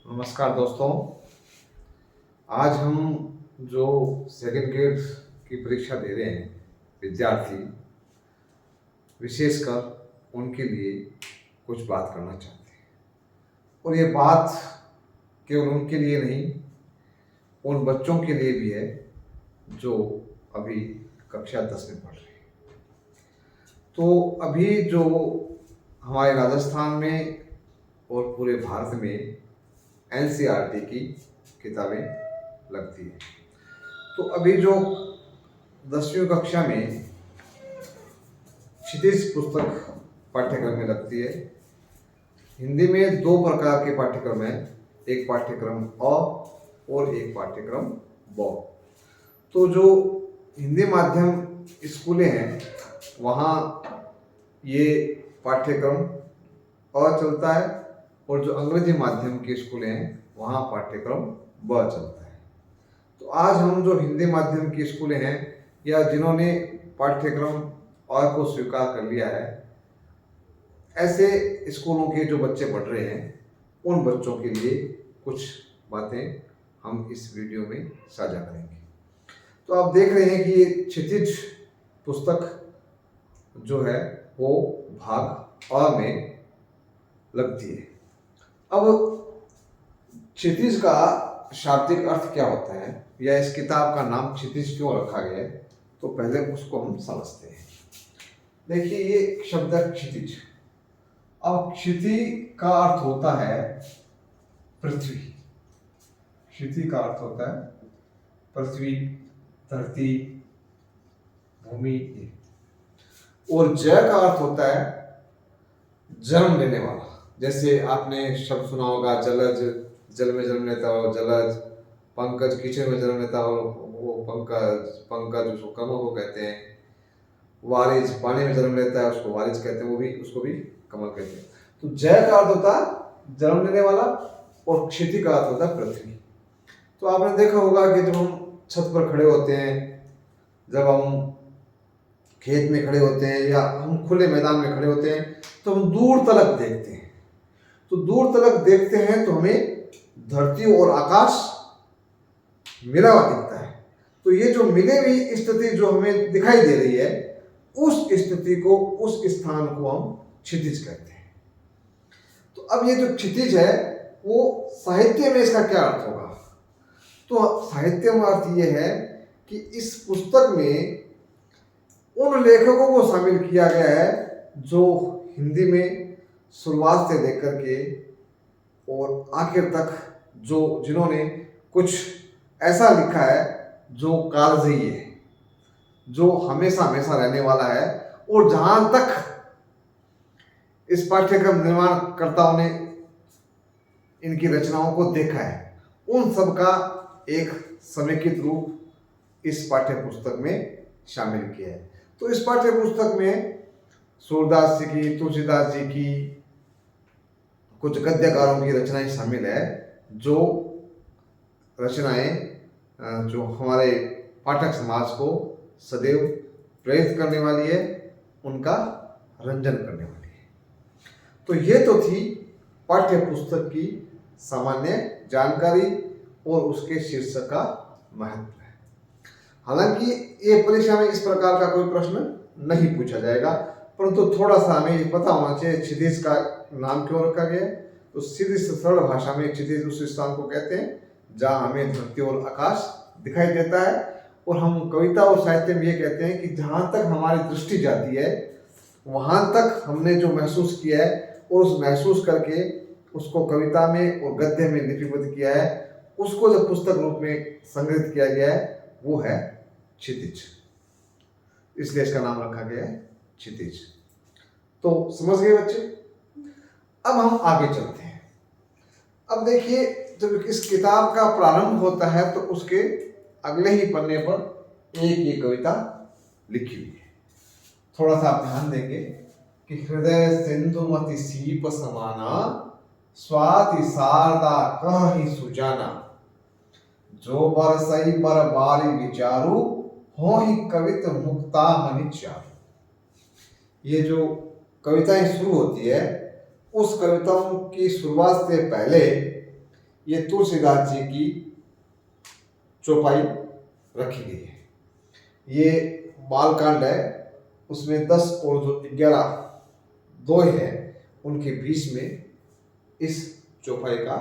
नमस्कार दोस्तों। आज हम जो सेकंड ग्रेड की परीक्षा दे रहे हैं विद्यार्थी, विशेषकर उनके लिए कुछ बात करना चाहते हैं। और ये बात केवल उनके लिए नहीं, उन बच्चों के लिए भी है जो अभी कक्षा 10 में पढ़ रहे हैं। तो अभी जो हमारे राजस्थान में और पूरे भारत में एनसीईआरटी की किताबें लगती है। तो अभी जो 10वीं कक्षा में क्षितिज पुस्तक पाठ्यक्रम में लगती है। हिंदी में दो प्रकार के पाठ्यक्रम हैं, एक पाठ्यक्रम अ और एक पाठ्यक्रम ब। तो जो हिंदी माध्यम स्कूलें हैं वहाँ ये पाठ्यक्रम अ चलता है, और जो अंग्रेजी माध्यम के स्कूलें हैं वहाँ पाठ्यक्रम ब चलता है। तो आज हम जो हिंदी माध्यम की स्कूलें हैं या जिन्होंने पाठ्यक्रम अ को स्वीकार कर लिया है, ऐसे स्कूलों के जो बच्चे पढ़ रहे हैं उन बच्चों के लिए कुछ बातें हम इस वीडियो में साझा करेंगे। तो आप देख रहे हैं कि ये क्षितिज पुस्तक जो है वो भाग अ में लगती है। अब क्षितिज का शाब्दिक अर्थ क्या होता है या इस किताब का नाम क्षितिज क्यों रखा गया है, तो पहले उसको हम समझते हैं। देखिए, ये शब्द है क्षितिज। अब क्षिति का अर्थ होता है पृथ्वी। क्षिति का अर्थ होता है पृथ्वी, धरती, भूमि। और जय का अर्थ होता है जन्म लेने वाला। जैसे आपने शब्द सुना होगा, जलज, जल में जन्म लेता हो जलज, पंकज कीचड़ में जन्म लेता हो वो पंकज, पंकज उसको कमल को कहते हैं, वारिज पानी में जन्म लेता है उसको वारिज कहते हैं, वो भी उसको भी कमल कहते हैं। तो जय का अर्थ होता है जन्म लेने वाला और क्षिति का अर्थ होता है पृथ्वी। तो आपने देखा होगा कि जब हम छत पर खड़े होते हैं, जब हम खेत में खड़े होते हैं या हम खुले मैदान में खड़े होते हैं तो हम दूर तलक देखते हैं। तो दूर तलक देखते हैं तो हमें धरती और आकाश मिला हुआ दिखता है। तो ये जो मिले हुई स्थिति जो हमें दिखाई दे रही है, उस स्थिति को, उस स्थान को हम क्षितिज कहते हैं। तो अब ये जो क्षितिज है वो साहित्य में इसका क्या अर्थ होगा? तो साहित्य में अर्थ ये है कि इस पुस्तक में उन लेखकों को शामिल किया गया है जो हिंदी में शुरुआत से लेकर के और आखिर तक जिन्होंने कुछ ऐसा लिखा है जो कालजयी है, जो हमेशा हमेशा रहने वाला है, और जहां तक इस पाठ्यक्रम निर्माणकर्ताओं ने इनकी रचनाओं को देखा है, उन सब का एक समेकित रूप इस पाठ्य पुस्तक में शामिल किया है। तो इस पाठ्य पुस्तक में सूरदास जी की, तुलसीदास जी की, कुछ गद्यकारों की रचनाएं शामिल है, जो रचनाएं जो हमारे पाठक समाज को सदैव प्रेरित करने वाली है, उनका रंजन करने वाली है। तो ये तो थी पाठ्य पुस्तक की सामान्य जानकारी और उसके शीर्षक का महत्व है। हालांकि ये परीक्षा में इस प्रकार का कोई प्रश्न नहीं पूछा जाएगा, परंतु थोड़ा सा हमें ये पता होना चाहिए क्षितिज का नाम क्यों रखा गया है। तो सीधी सरल भाषा में क्षितिज उस स्थान को कहते हैं जहाँ हमें धरती और आकाश दिखाई देता है, और हम कविता और साहित्य में ये कहते हैं कि जहाँ तक हमारी दृष्टि जाती है वहाँ तक हमने जो महसूस किया है और उस महसूस करके उसको कविता में और गद्य में लिपिबद्ध किया है, उसको जब पुस्तक रूप में संग्रहित किया गया है वो है क्षितिज। इसलिए इसका नाम रखा गया है क्षितिज। तो समझ गए बच्चे? अब हम आगे चलते हैं। अब देखिए, जब इस किताब का प्रारंभ होता है तो उसके अगले ही पन्ने पर एक ये कविता लिखी हुई है। थोड़ा सा आप ध्यान देंगे कि हृदय सिंधुमति सीप समाना, स्वाति शारदा कहि सुजाना, जो बरसई बर बारी विचारू, हो ही कवित मुक्ता मनि चारू। ये जो कविताएं शुरू होती है, उस कविताओं की शुरुआत से पहले ये तुलसीदास जी की चौपाई रखी गई है। ये बालकांड है, उसमें 10 और जो 11 दोहे हैं उनके बीच में इस चौपाई का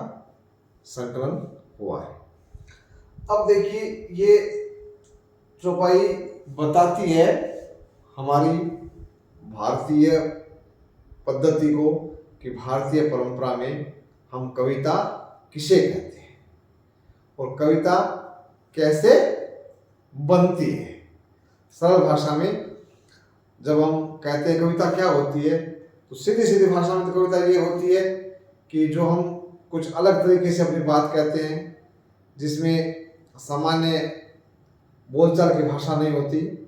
संकलन हुआ है। अब देखिए, ये चौपाई बताती है हमारी भारतीय पद्धति को कि भारतीय परंपरा में हम कविता किसे कहते हैं और कविता कैसे बनती है। सरल भाषा में जब हम कहते हैं कविता क्या होती है, तो सीधी सीधी भाषा में तो कविता ये होती है कि जो हम कुछ अलग तरीके से अपनी बात कहते हैं, जिसमें सामान्य बोलचाल की भाषा नहीं होती,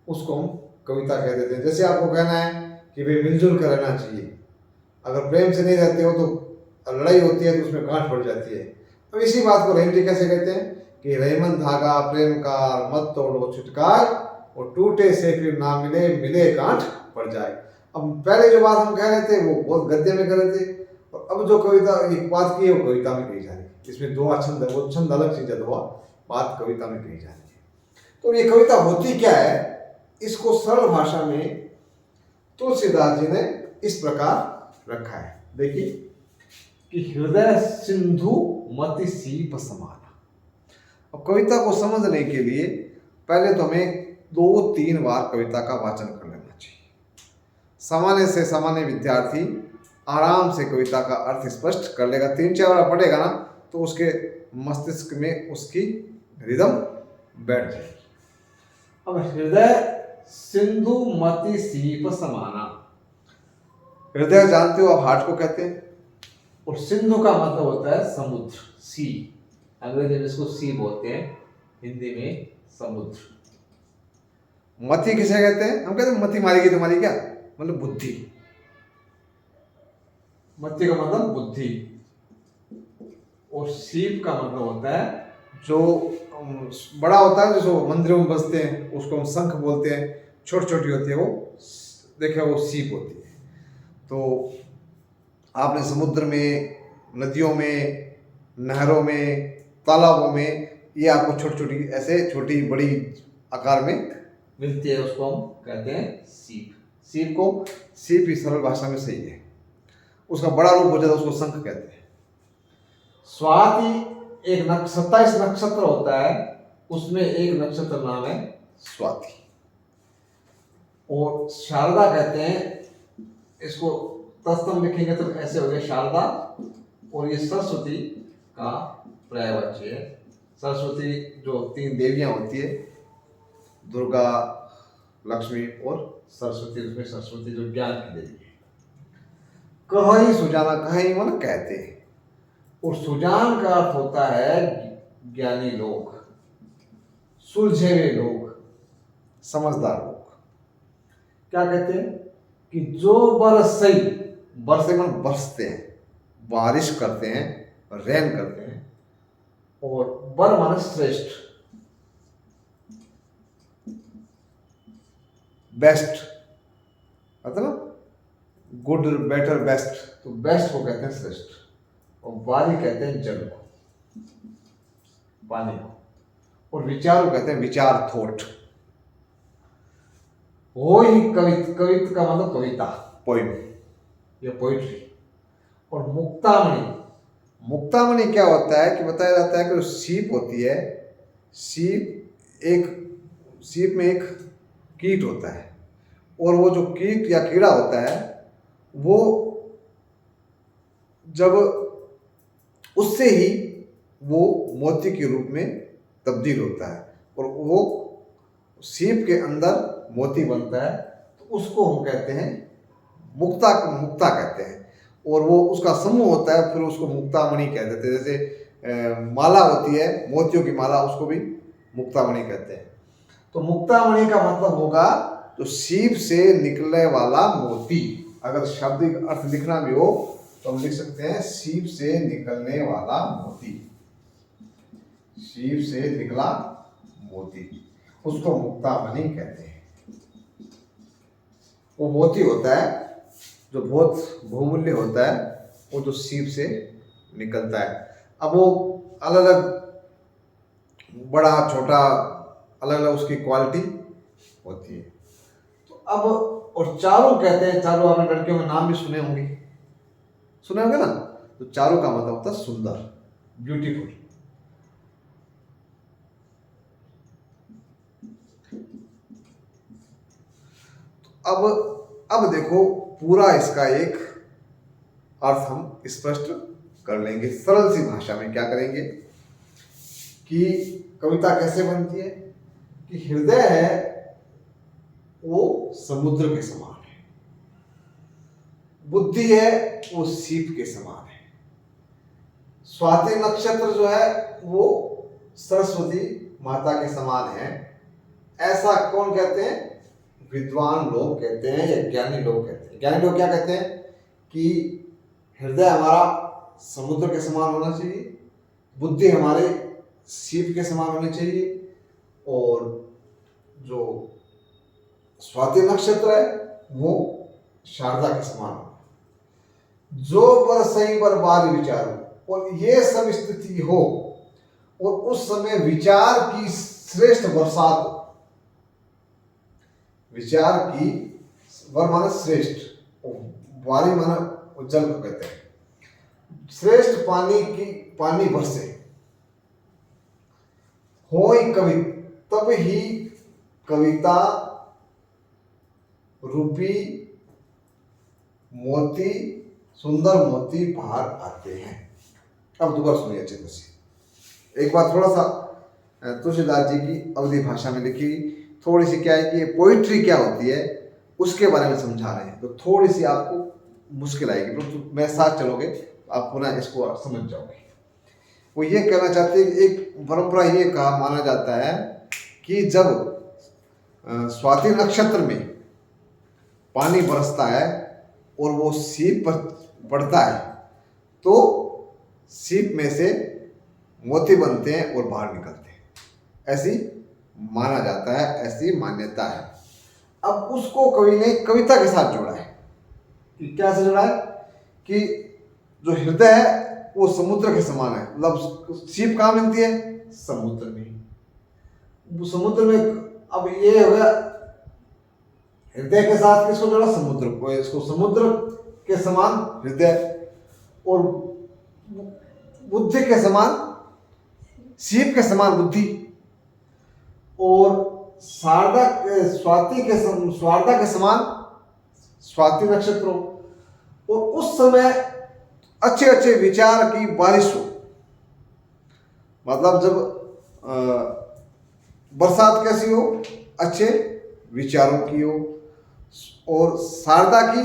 उसको हम कविता कह देते हैं। जैसे आपको कहना है कि भाई मिलजुल कर रहना चाहिए, अगर प्रेम से नहीं रहते हो तो लड़ाई होती है तो उसमें गांठ पड़ जाती है। अब इसी बात को रेमटी कैसे कहते हैं कि रहीमन धागा प्रेम का मत तोड़ो छुटकार, और टूटे से फिर ना मिले मिले गांठ पड़ जाए। अब पहले जो बात हम कह रहे थे वो बहुत गद्य में कर रहे थे, और अब जो कविता एक बात की है वो कविता में कही जा रही है। इसमें दोहा छंद है, वो छंद अलग चीज है, दोहा बात कविता में कही जा रही है। तो ये कविता होती क्या है, इसको सरल भाषा में तुलसीदास जी ने इस प्रकार रखा है। देखिए कि हृदय सिंधु मति सीप समाना। अब कविता को समझने के लिए पहले तो हमें 2-3 बार कविता का वाचन कर लेना चाहिए। सामान्य से सामान्य विद्यार्थी आराम से कविता का अर्थ स्पष्ट कर लेगा। 3-4 बार पढ़ेगा ना तो उसके मस्तिष्क में उसकी रिदम बैठ जाएगी। अब हृदय सिंधु मति सीप समाना, हृदय जानते हो आप हार्ट को कहते हैं, और सिंधु का मतलब होता है समुद्र, सी। अंग्रेजी में इसको सी बोलते हैं, हिंदी में समुद्र। मति किसे कहते हैं, हम कहते हैं मति मारेगी तुम्हारी, क्या मतलब बुद्धि। मति का मतलब बुद्धि, और सीप का मतलब होता है जो बड़ा होता है, जो मंदिरों में बजते हैं उसको हम शंख बोलते हैं, छोटी छोटी होती है वो, देखिए वो सीप होती है। तो आपने समुद्र में, नदियों में, नहरों में, तालाबों में ये आपको छोटी छोटी ऐसे छोटी बड़ी आकार में मिलती है, उसको हम कहते हैं सीप। सीप को सीप ही सरल भाषा में सही है। उसका बड़ा रूप हो जाता है, उसको शंख कहते हैं। स्वाति एक 27 नक्षत्र होता है, उसमें एक नक्षत्र नाम है स्वाति। और शारदा कहते हैं, इसको तस्तम लिखेंगे तो ऐसे हो गया शारदा, और ये सरस्वती का पर्यायवाची है। सरस्वती जो 3 देवियां होती है, दुर्गा, लक्ष्मी और सरस्वती, उसमें सरस्वती जो ज्ञान की देवी है। कहीं सुजाना, कहीं मन कहते हैं, और सुजान का अर्थ होता है ज्ञानी लोग, सुलझे हुए लोग, समझदार लोग। क्या कहते हैं कि जो बरसई, बरसे मन बरसते हैं, बारिश करते हैं, रैन करते हैं, और बर माने श्रेष्ठ, बेस्ट, मतलब गुड, बेटर, बेस्ट। तो बेस्ट को कहते हैं श्रेष्ठ, और बारी कहते हैं जल को, पानी को, और विचार को कहते हैं विचार, थॉट। वो ही कवित, कवित का मतलब कविता, पोइम या पोइट्री। और मुक्तामणि, मुक्तामणि क्या होता है कि बताया जाता है कि जो सीप होती है, सीप में एक कीट होता है, और वो जो कीट या कीड़ा होता है वो जब उससे ही वो मोती के रूप में तब्दील होता है, और वो सीप के अंदर मोती बनता है, तो उसको हम कहते हैं मुक्ता, मुक्ता कहते हैं। और वो उसका समूह होता है, फिर उसको मुक्तामणि कह देते हैं। जैसे माला होती है, मोतियों की माला, उसको भी मुक्तामणि कहते हैं। तो मुक्तामणि का मतलब होगा जो सीप से निकलने वाला मोती। अगर शाब्दिक अर्थ लिखना भी हो तो हम लिख सकते हैं सीप से निकलने वाला मोती, सीप से निकला मोती, उसको मुक्तामणि कहते हैं। वो मोती होता है जो बहुत बहुमूल्य होता है, वो जो सीप से निकलता है। अब वो अलग अलग, बड़ा छोटा, अलग अलग उसकी क्वालिटी होती है। तो अब और चारू कहते हैं, चारू आपने लड़कियों के नाम भी सुने होंगे, सुने होंगे ना। तो चारू का मतलब होता है सुंदर, ब्यूटीफुल। अब देखो पूरा इसका एक अर्थ हम स्पष्ट कर लेंगे सरल सी भाषा में। क्या करेंगे कि कविता कैसे बनती है कि हृदय है वो समुद्र के समान है, बुद्धि है वो सीप के समान है, स्वाति नक्षत्र जो है वो सरस्वती माता के समान है। ऐसा कौन कहते हैं? विद्वान लोग कहते हैं या ज्ञानी लोग कहते हैं। ज्ञानी लोग क्या कहते हैं कि हृदय हमारा समुद्र के समान होना चाहिए, बुद्धि हमारे सीप के समान होनी चाहिए, और जो स्वाति नक्षत्र है वो शारदा के समान हो। जो पर सही पर बार विचार हो और ये सब स्थिति हो और उस समय विचार की श्रेष्ठ बरसात हो। विचार की वर माना श्रेष्ठ, वारी माना जल को कहते हैं, श्रेष्ठ पानी बरसे होई कवि, तब ही कविता रूपी मोती, सुंदर मोती बाहर आते हैं। अब दोबारा सुनिए अच्छे से। एक बार थोड़ा सा तुलसीदास जी की अवधी भाषा में लिखी, थोड़ी सी क्या है कि पोइट्री क्या होती है उसके बारे में समझा रहे हैं, तो थोड़ी सी आपको मुश्किल आएगी, तो मैं साथ चलोगे आप पुनः इसको समझ जाओगे। वो ये कहना चाहते हैं, एक परंपरा ये कहा माना जाता है कि जब स्वाति नक्षत्र में पानी बरसता है और वो सीप पर पड़ता है तो सीप में से मोती बनते हैं और बाहर निकलते हैं, ऐसी माना जाता है, ऐसी मान्यता है। अब उसको कवि ने कविता के साथ जोड़ा है कि क्या से जोड़ा है कि जो हृदय है वो समुद्र के समान है। मतलब सीप कहाँ मिलती है? समुद्र में। समुद्र में अब ये हो गया हृदय के साथ किसको जोड़ा? समुद्र को। इसको समुद्र के समान हृदय और बुद्धि के समान सीप के समान बुद्धि, और स्वाति के समान स्वाति नक्षत्रों, और उस समय अच्छे अच्छे विचार की बारिश हो। मतलब जब बरसात कैसी हो? अच्छे विचारों की हो, और शारदा की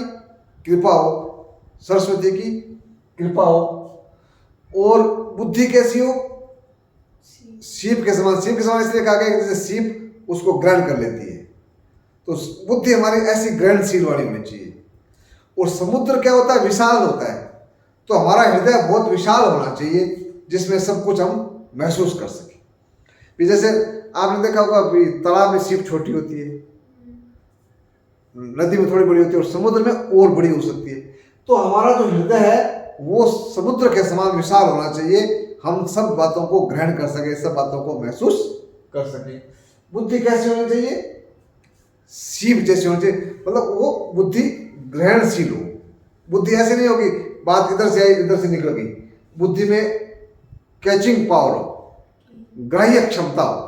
कृपा हो, सरस्वती की कृपा हो, और बुद्धि कैसी हो? सीप के समान। सीप के समान इसलिए कहा गया जैसे सीप उसको ग्रहण कर लेती है, तो बुद्धि हमारी ऐसी ग्रहणशील वाली होनी चाहिए। और समुद्र क्या होता है? विशाल होता है। तो हमारा हृदय बहुत विशाल होना चाहिए जिसमें सब कुछ हम महसूस कर सकें। जैसे आपने देखा होगा तालाब में सीप छोटी होती है, नदी में थोड़ी बड़ी होती है, और समुद्र में और बड़ी हो सकती है। तो हमारा जो हृदय है वो समुद्र के समान विशाल होना चाहिए, हम सब बातों को ग्रहण कर सके, सब बातों को महसूस कर सके। बुद्धि कैसी होनी चाहिए? सीप जैसी होनी चाहिए। मतलब वो बुद्धि ग्रहणशील हो। बुद्धि ऐसी नहीं होगी बात इधर से आई इधर से निकल गई। बुद्धि में कैचिंग पावर हो, ग्राह्य क्षमता हो,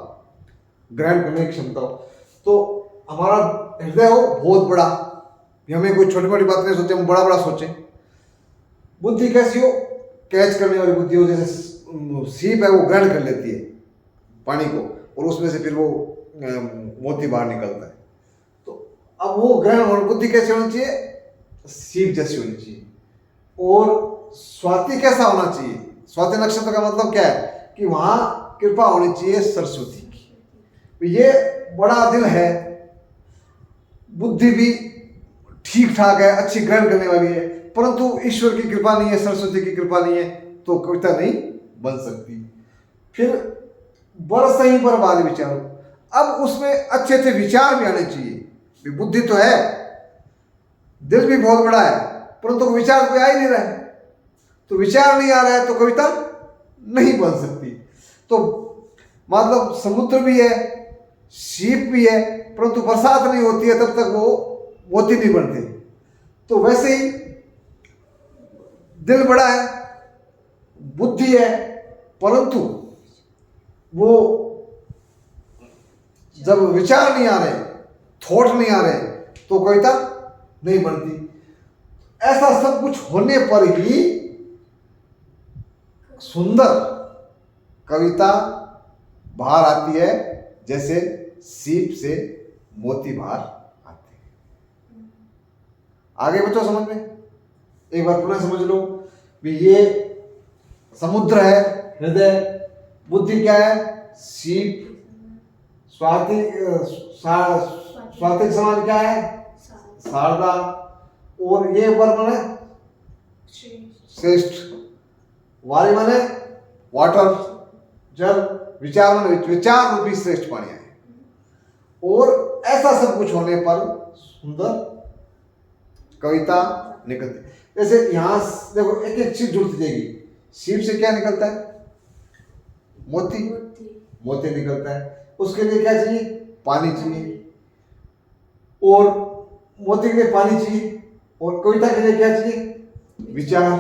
ग्रहण करने की क्षमता हो। तो हमारा हृदय हो बहुत बड़ा, हमें कोई छोटी मोटी बात नहीं सोचे, हम बड़ा बड़ा सोचें। बुद्धि कैसी हो? कैच करने वाली बुद्धि हो। जैसे सीप है वो ग्रहण कर लेती है पानी को, और उसमें से फिर वो मोती बाहर निकलता है। तो अब वो ग्रहण और बुद्धि कैसी होनी चाहिए? सीप जैसी होनी चाहिए। और स्वाति कैसा होना चाहिए? स्वाति नक्षत्र का मतलब क्या है कि वहां कृपा होनी चाहिए सरस्वती की। ये बड़ा दिल है, बुद्धि भी ठीक ठाक है, अच्छी ग्रहण करने वाली है, परंतु ईश्वर की कृपा नहीं है, सरस्वती की कृपा नहीं है, तो कविता नहीं बन सकती। फिर बरस ही पर बाल विचारो। अब उसमें अच्छे अच्छे विचार भी आने चाहिए। बुद्धि तो है, दिल भी बहुत बड़ा है, परंतु विचार कोई आ ही नहीं रहा है। तो विचार नहीं आ रहा है तो कविता नहीं बन सकती। तो मतलब समुद्र भी है, सीप भी है, परंतु बरसात नहीं होती है तब तक वो मोती नहीं बनते। तो वैसे ही दिल बड़ा है, बुद्धि है, परंतु वो जब विचार नहीं आ रहे, थॉट नहीं आ रहे, तो कविता नहीं बनती। ऐसा सब कुछ होने पर ही सुंदर कविता बाहर आती है, जैसे सीप से मोती बाहर आते हैं। आगे बच्चों समझ में? एक बार पुनः समझ लो भी ये समुद्र है, हृदय, बुद्धि क्या है, सीप, स्वाति समान क्या है, शारदा, और ये वर माने श्रेष्ठ, वारी माने वाटर, जल, विचार माने विचार रूपी श्रेष्ठ पानी है। और ऐसा सब कुछ होने पर सुंदर कविता निकलती। जैसे यहां देखो एक एक चीज जुड़ती जाएगी। सीप से क्या निकलता है, मोती, मोती निकलता है। उसके लिए क्या चाहिए, पानी चाहिए, और मोती के लिए पानी चाहिए, और कविता के लिए क्या चाहिए, विचार।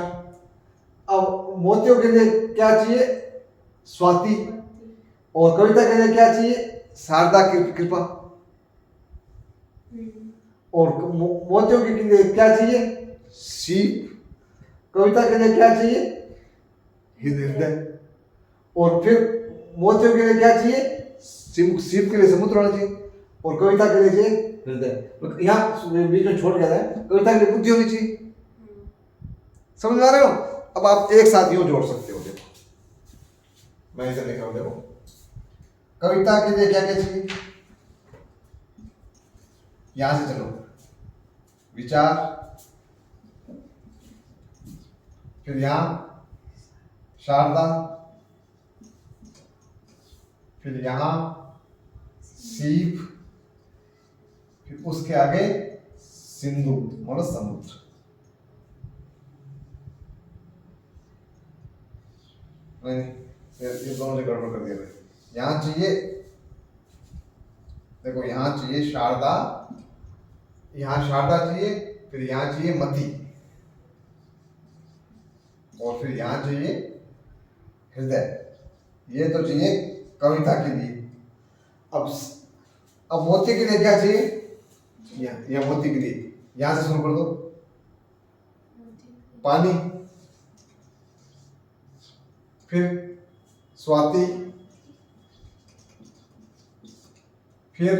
अब मोतियों के लिए क्या चाहिए, स्वाति, और कविता के लिए क्या चाहिए, शारदा की कृपा, और मोतियों के लिए क्या चाहिए, सीप, कविता के लिए क्या चाहिए, हृदय, और फिर मोतियों के लिए क्या चाहिए, सीप के लिए समुद्र होना चाहिए, और कविता के लिए चाहिए हृदय। यहाँ बीच में छोड़ गया है, कविता के लिए बुद्धि होनी चाहिए। समझ आ रहे हो? अब आप एक साथ यूं जोड़ सकते हो। देखो मैं इसे लिख रहा हूं, देखो कविता के लिए क्या क्या चाहिए, यहां से चलो, विचार, फिर यहां शारदा, फिर यहां सीप, फिर उसके आगे सिंधु मतलब समुद्र। नहीं ये दोनों से गड़बड़ कर दिया भाई। यहां चाहिए, देखो यहां चाहिए शारदा, यहां शारदा चाहिए, फिर यहां चाहिए मति, और फिर यहां चाहिए हृदय। ये तो चाहिए कविता के लिए। अब मोती के लिए क्या चाहिए, या मोती के लिए यहां से शुरू कर दो, पानी, फिर स्वाति, फिर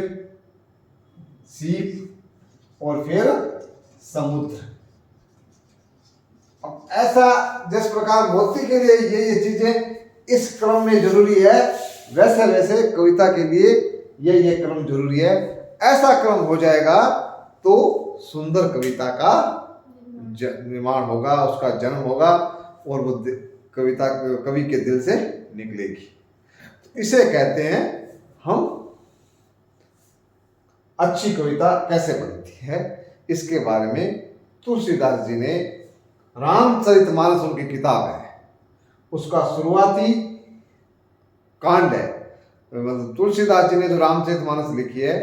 सीप, और फिर समुद्र। अब ऐसा जिस प्रकार मोती के लिए ये चीजें इस क्रम में जरूरी है, वैसे वैसे कविता के लिए ये क्रम जरूरी है। ऐसा क्रम हो जाएगा तो सुंदर कविता का निर्माण होगा, उसका जन्म होगा, और वो कविता कवि के दिल से निकलेगी। इसे कहते हैं हम अच्छी कविता कैसे बनती है। इसके बारे में तुलसीदास जी ने रामचरितमानस उनकी किताब है, उसका शुरुआती कांड है। मतलब तुलसीदास जी ने जो रामचरितमानस लिखी है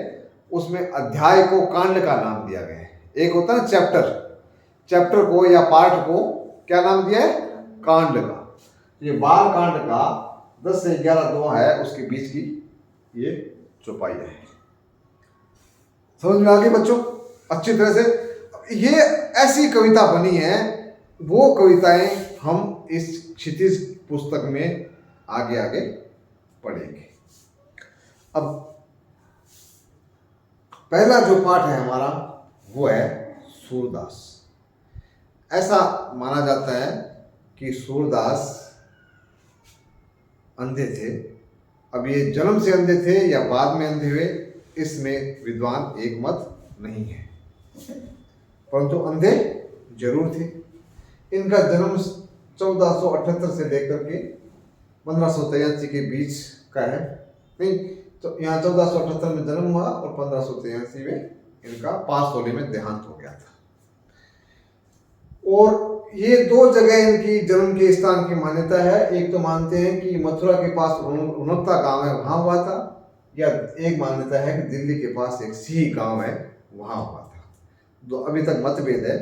उसमें अध्याय को कांड का नाम दिया गया है। एक होता है चैप्टर को या पार्ट को क्या नाम दिया है, कांड का। ये 12 कांड का 10 से 11 दोहा है, उसके बीच की ये चौपाई है। समझ में आ गई बच्चों अच्छी तरह से? ये ऐसी कविता बनी है, वो कविताएं हम इस क्षितिज पुस्तक में आगे आगे पढ़ेंगे। अब पहला जो पाठ है हमारा वो है सूरदास। ऐसा माना जाता है कि सूरदास अंधे थे। अब ये जन्म से अंधे थे या बाद में अंधे हुए, इसमें विद्वान एक मत नहीं है, परंतु अंधे जरूर थे। इनका जन्म 1478 से लेकर के 1583 के बीच का है। नहीं तो यहाँ 1478 में जन्म हुआ और 1583 में इनका 5 तोले में देहांत हो गया था। और ये दो जगह इनकी जन्म के स्थान की मान्यता है। एक तो मानते हैं कि मथुरा के पास रुनकता गांव है, वहां हुआ था, या एक मान्यता है कि दिल्ली के पास एक सी गांव है, वहां हुआ था। तो अभी तक मतभेद है,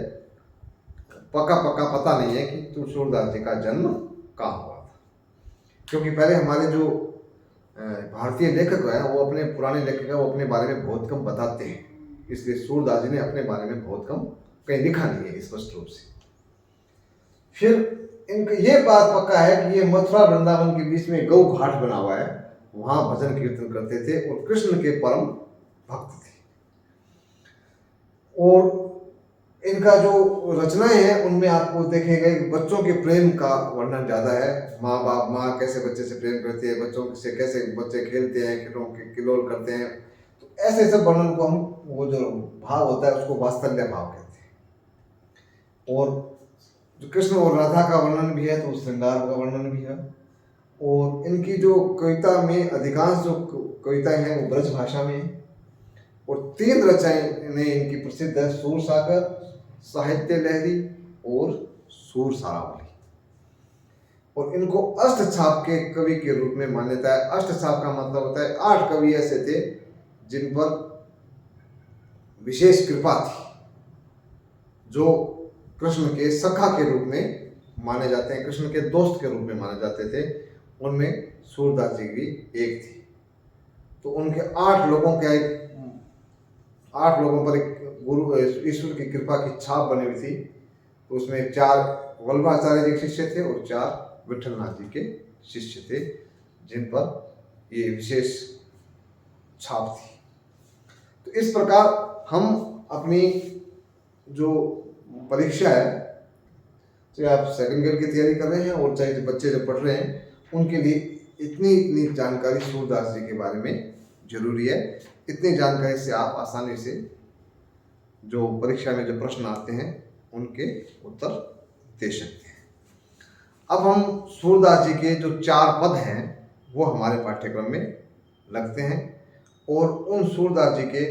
पक्का पक्का पता नहीं है कि सूरदास जी का जन्म कहाँ हुआ था। क्योंकि पहले हमारे जो भारतीय लेखक हैं, वो अपने पुराने लेखक हैं, वो अपने बारे में बहुत कम बताते हैं, इसलिए सूरदास जी ने अपने बारे में बहुत कम कहीं लिखा नहीं है स्पष्ट रूप से। फिर इनका ये बात पक्का है कि ये मथुरा वृंदावन के बीच में गौ घाट बना हुआ है, वहां भजन कीर्तन करते थे और कृष्ण के परम भक्त थे। और इनका जो रचनाएं हैं उनमें आपको देखेगा बच्चों के प्रेम का वर्णन ज्यादा है। माँ कैसे बच्चे से प्रेम करती है, बच्चों से कैसे बच्चे खेलते हैं, किलोल करते हैं, तो ऐसे सब वर्णन को हम, वो जो भाव होता है उसको वात्सल्य भाव कहते हैं। और जो कृष्ण और राधा का वर्णन भी है तो श्रृंगार का वर्णन भी है। और इनकी जो कविता में अधिकांश जो कविताएं हैं वो ब्रज भाषा में है। और 3 रचनाएं इनकी प्रसिद्ध है, सूर सागर, साहित्य लहरी और सूर सारावली। और इनको अष्ट छाप के कवि के रूप में मान्यता है। अष्ट छाप का मतलब होता है 8 कवि ऐसे थे जिन पर विशेष कृपा थी, जो कृष्ण के सखा के रूप में माने जाते हैं, कृष्ण के दोस्त के रूप में माने जाते थे। उनमें सूरदास जी भी एक थी। तो उनके 8 लोगों पर एक गुरु ईश्वर की कृपा की छाप बनी हुई थी। तो उसमें 4 वल्लभाचार्य जी के शिष्य थे और 4 विठलनाथ जी के शिष्य थे, जिन पर ये विशेष छाप थी। तो इस प्रकार हम अपनी जो परीक्षा है, चाहे आप सेकंड ईयर की तैयारी कर रहे हैं और चाहे जो बच्चे जो पढ़ रहे हैं, उनके लिए इतनी जानकारी सूरदास जी के बारे में जरूरी है। इतनी जानकारी से आप आसानी से जो परीक्षा में जो प्रश्न आते हैं उनके उत्तर दे सकते हैं। अब हम सूरदास जी के जो 4 पद हैं वो हमारे पाठ्यक्रम में लगते हैं, और उन सूरदास जी के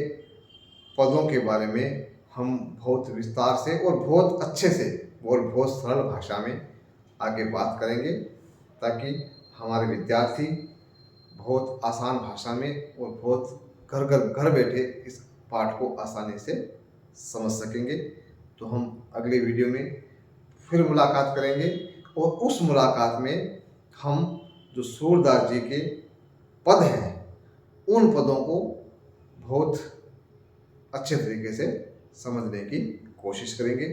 पदों के बारे में हम बहुत विस्तार से और बहुत अच्छे से और बहुत सरल भाषा में आगे बात करेंगे, ताकि हमारे विद्यार्थी बहुत आसान भाषा में और बहुत घर बैठे इस पाठ को आसानी से समझ सकेंगे। तो हम अगले वीडियो में फिर मुलाकात करेंगे, और उस मुलाकात में हम जो सूरदास जी के पद हैं उन पदों को बहुत अच्छे तरीके से समझने की कोशिश करेंगे।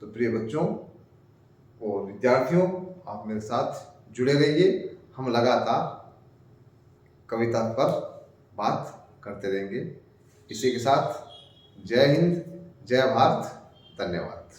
तो प्रिय बच्चों और विद्यार्थियों, आप मेरे साथ जुड़े रहिए। हम लगातार कविता पर बात करते रहेंगे। इसी के साथ जय हिंद, जय भारत, धन्यवाद।